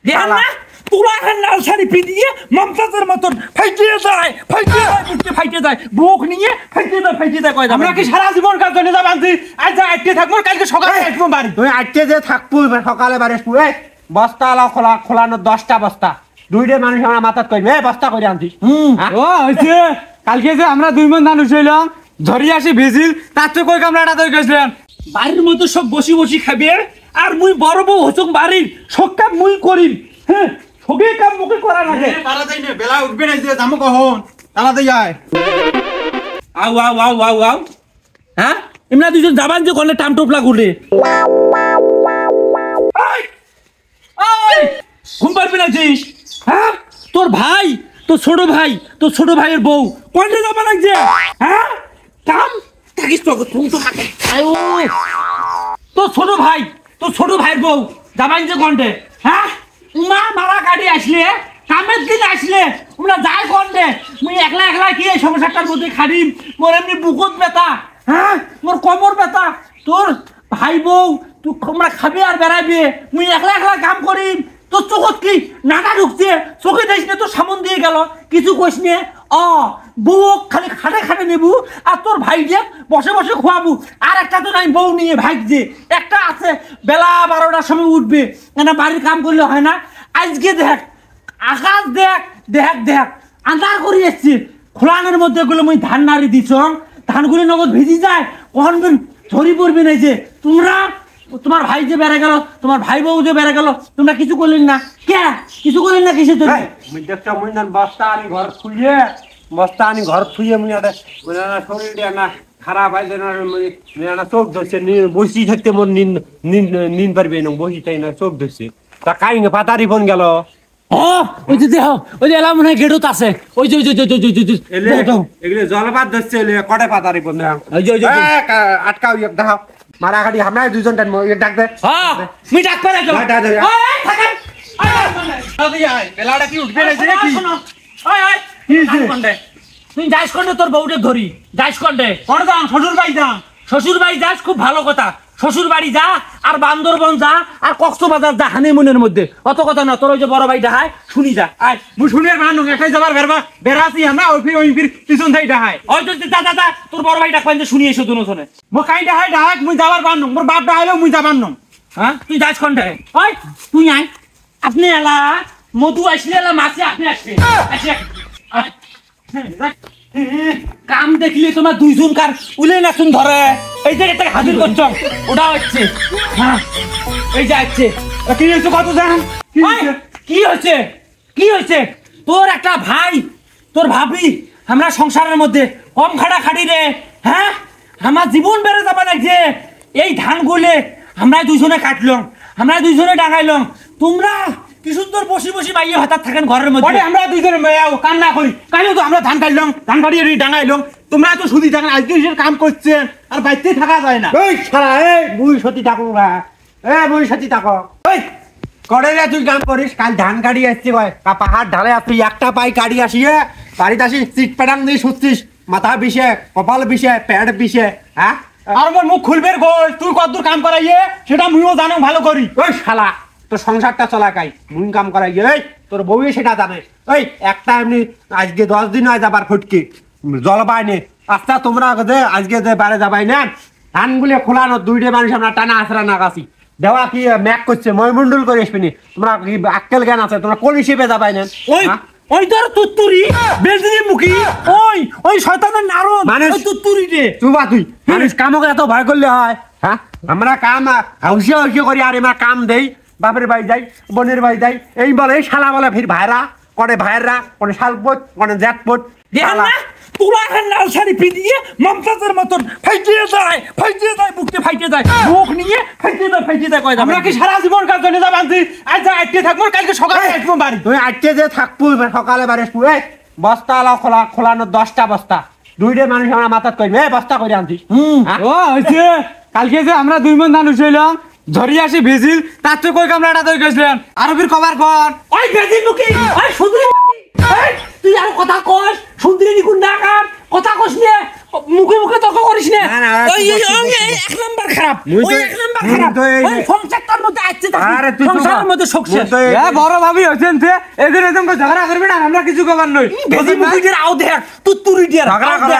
দেখেন না তোরা এখন লাল শাড়ি পিটিয়ে মমতাজের মতন ফাইটে যায় ফাইটে যায় বুক নিয়ে ফাইটে যায় কয় আমরা কি সারা জীবন কাজ জন্য যাব আনছি আজ যা আটকে থাকবো কালকে সকালে আসবো বাড়ি তুই আটকে যে থাকবো সকালে বাড়ি আসবো বস্তা আলা খোলানো 10টা বস্তা দুইটা মানুষ আমরা মাথাত কইবে বস্তা করে আনছিস ও হইছে কালকে যে আমরা দুই মন ধান উঠাইলাম ধরি আসি ভিজিল তার তো কই কামড়াটা তৈরি করেছিলেন বাড়ির মতো সব বসি খাবে আর মুই বড় বউ হচুক বাড়ির সব কাম মুই করিম হ্যাঁ সবে কাম মুখে করা লাগে তারা যাই না বেলা উঠবে না যে জামু কখন তারা দেই যায় আও হ্যাঁ এমনা দুজন যাবান যে কোনে টাম টোপলা ঘুরে ঘুম পারবি না জিস হ্যাঁ তোর ভাই তোর ছোট ভাইয়ের বউ কোনে যাবা লাগছে হ্যাঁ কাম থাকিস তো তুমি তো তোর ছোট ভাইয়ের বউ যাবান যে কোনে হ্যাঁ মা মারা গাড়ি আসলে কামের দিন আসলে তোমরা যাই কোনে মুই একলা কি এই সমস্যাটার মধ্যে খাড়িম মোর এমনি বুকুত ব্যথা হ্যাঁ মোর কোমর ব্যথা তোর ভাই বউ তুই তোমরা খাবে আর বেড়াইবে মুই একলা কাম করিম তোর চোখত কি নাটা ঢুকছে চোখে দেখ না তোর সামন দিয়ে গেল কিছু কইস নে বউ খালি খাটে নেবু আর তোর ভাই যে বসে খোয়াবু আর একটা তো নাই বউ নিয়ে ভাই যে একটা আছে বেলা 12টার সময় উঠবে না বাড়ির কাম করলে হয় না আজকে দেখ আকাশ দেখ আন্ধার করে এসছি খোলানের মধ্যে গুলো মুই ধান নাড়ি দিছ ধানগুলি নগদ ভিজি যায় কখন ঝরি পড়বে না যে তোমরা তোমার ভাই যে বেড়ে গেল তোমার ভাই বউ যে বেড়ে গেল তোমরা কিছু করলেন না কে কিছু করলেন না কিসে তোর বস্তা আনি ঘর থুয়ে মুই শরীর দেয় না খারাপ হয়েছে না চোখ ধরছে বসি থাকতে মোর নিন পারবে না বসি চাই না চোখ ধরছে তা কাই পাতারি ফোন গেল ওই যে দেহ ওই যে এলাম মনে হয় গেটত আছে ওই যে এগুলো জলপাত ধরছে কটে পাতারি ফোন আটকাও দেখাও মারা গাড়ি আমরা দুজন ডাক দে মুই ডাক পারে বেলাটা কি উঠবে না তুই যাইস কন্ডে তোর বউটে ধরি যাইস কন্ডে শ্বশুর বাড়ি যাস খুব ভালো কথা শ্বশুর বাড়ি যা আর বান্দরবন যা আর কক্সবাজার যা হানিমুনের মধ্যে অত কথা না তোর ওই যে বড় ভাই ডাহায় শুনি যা আয় মুই শুনি আর মানুষ একটাই যাবার বেড়াছি আমরা ওই পিছন থেকে ডাহায় ওই তো দাদা তোর বড় ভাই ডাক পাইছে শুনি এসো দুনো শোনে মো কাই ডাহায় মুই যাবার বান্নম মোর বাপ ডাহাইলো মুই যাবার নম হ্যাঁ তুই যাইস কন্ডে ওই তুই আয় আপনি এলা মধু আসলে এলা মাছি আপনি আসবে কাম দেখলি তোমার দুইজন কার উলে নাচুন ধরে এই যে একটা হাজির করছ ওটা হচ্ছে হ্যাঁ এই যে আসছে কি হয়েছে কত জান কি হয়েছে তোর একটা ভাই তোর ভাবি আমরা সংসারের মধ্যে কম খাটাখাটি রে হ্যাঁ আমার জীবন বেড়ে যাবে না যে এই ধানগুলে আমরা দুইজনে কাটলাম আমরা দুইজনে ডাঙাইলাম তোমরা কি সুন্দর বসি বাইয়ে হঠাৎ থাকেন ঘরের মধ্যে আমরা দুইজনে কান্না করি কাইলেও তো আমরা ধান কাটলাম ধান কাটিয়ে ডাঙাইলাম তোমরা তো সুদি থাকেন আজকে কাম করছেন আর বাইতে থাকা যায় না বুই সতী থাকো বুই সতী থাকো করে রে তুই কাম করিস কাল ধান কাটি আসছি পাহাড় ঢালে আসছি একটা পাই কাটি আসিয়ে বাড়িতে আসি সিট প্যাটাং দিয়ে শুচ্ছিস মাথা বিষে কপাল বিষে প্যাড বিষে হ্যাঁ আর আমার মুখ খুলবে তুই কতদূর কাম করাইয়ে সেটা মুইও জানো ভালো করি ওই শালা তোর সংসারটা চলাকাই মুই কাম করাই তোর বউয়ে সেটা জানে ওই একটা এমনি আজকে 10 দিন হয় যাবার ফটকি জলবাই নে আচ্ছা তোমরা আজকে যে বারে যাবাই না ধানগুলো খোলানো দুইটা মানুষ আমরা টানা আসরা নাগাছি দেওয়া কি ম্যাক করছে ময়মন্ডল করে আসবিনি তোমরা কি আক্কেল জ্ঞান আছে তোমরা কোন হিসেবে যাবাই না ওই তোর তুত্তুরি বেলদিনি মুখি ওই শয়তানের নারদ মানে তুত্তুরি রে তুবা তুই মানুষ কামকে এত ভয় করলে হয় হ্যাঁ আমরা কাম হাউসিয়া করি আর আমরা কাম দেই বাপের বাড়ি যাই বোনের বাড়ি যাই এই বলে শালা বলে ফির ভাইরা করে শালপোট করে জ্যাটপোট দেখেন না তোরা এখন লাল শাড়ি পিটিয়ে মমতাজের মতন ফাইটে যায় বুকতে ফাইটে যায় বুক নিয়ে ফাইটে যায় কয় আমরা কি সারা জীবন কাজ জন্য যাব আনছি আজ যা আটকে থাকবো কালকে সকালে আসবো বাড়ি তুই আটকে যে থাকবো সকালে বাড়ি আসবো বস্তা আলা খোলানো 10টা বস্তা দুইটা মানুষ আমরা মাথাত কইবে বস্তা করে আনছিস ও হইছে কালকে যে আমরা দুই মন ধান উঠাইলাম ধরি আসি ভিজিল তার তো কই কামড়াটা তৈরি করেছিলেন আরো ফির কভার কর ওই বেজিল মুখি ওই সুন্দরী তুই আর কথা কস সুন্দরী নিকুন না কার কথা কস নে মুখে মুখে তর্ক করিস না না, না, ওই তুই বলছিস, ওই বলছিস। এক নাম্বার খারাপ মুই ওই তো- এক নাম্বার মুই খারাপ তো এই- ওই সংসারটার মধ্যে আসছে আরে তুই তো সংসারের না। মধ্যে সকসেস মুই তো এই- এ বড় ভাবি হচ্ছেন তে এদের একদম ঝগড়া করবে না আমরা কিছু কবার নই বেশি মুখে দিয়ে আও দেখ তুই তুরি দিয়ে ঝগড়া করে